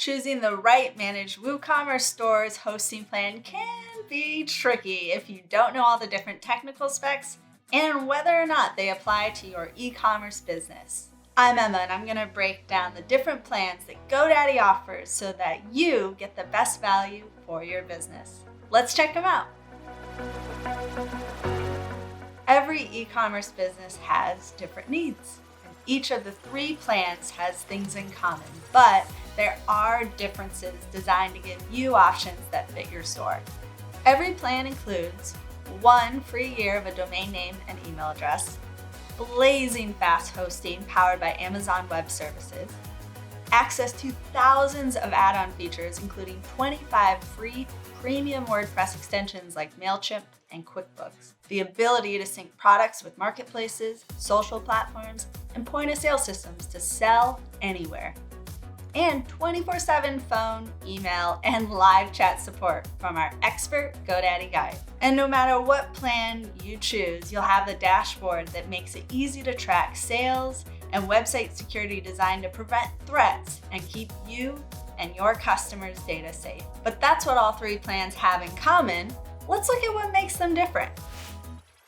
Choosing the right managed WooCommerce store's hosting plan can be tricky if you don't know all the different technical specs and whether or not they apply to your e-commerce business. I'm Emma, and I'm going to break down the different plans that GoDaddy offers so that you get the best value for your business. Let's check them out. Every e-commerce business has different needs. Each of the 3 plans has things in common, but there are differences designed to give you options that fit your store. Every plan includes 1 free year of a domain name and email address, blazing fast hosting powered by Amazon Web Services, access to thousands of add-on features, including 25 free premium WordPress extensions like MailChimp and QuickBooks, the ability to sync products with marketplaces, social platforms, and point-of-sale systems to sell anywhere, and 24/7 phone, email, and live chat support from our expert GoDaddy guide. And no matter what plan you choose, you'll have the dashboard that makes it easy to track sales and website security designed to prevent threats and keep you and your customers' data safe. But that's what all 3 plans have in common. Let's look at what makes them different.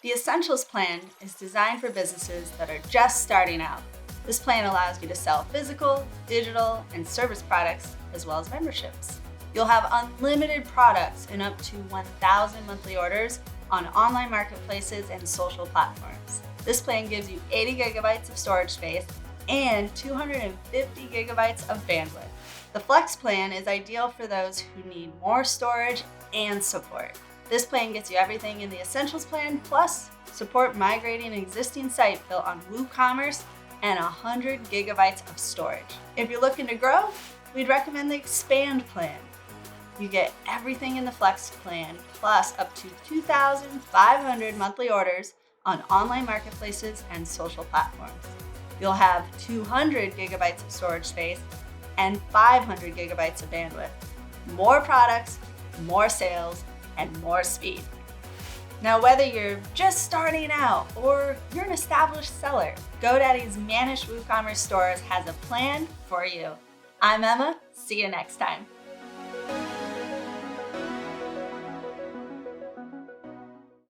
The Essentials plan is designed for businesses that are just starting out. This plan allows you to sell physical, digital, and service products, as well as memberships. You'll have unlimited products and up to 1,000 monthly orders on online marketplaces and social platforms. This plan gives you 80 gigabytes of storage space and 250 gigabytes of bandwidth. The Flex plan is ideal for those who need more storage and support. This plan gets you everything in the Essentials plan, plus support migrating an existing site built on WooCommerce and 100 gigabytes of storage. If you're looking to grow, we'd recommend the Expand plan. You get everything in the Flex plan, plus up to 2,500 monthly orders on online marketplaces and social platforms. You'll have 200 gigabytes of storage space and 500 gigabytes of bandwidth. More products, more sales, and more speed. Now, whether you're just starting out or you're an established seller, GoDaddy's managed WooCommerce stores has a plan for you. I'm Emma. See you next time.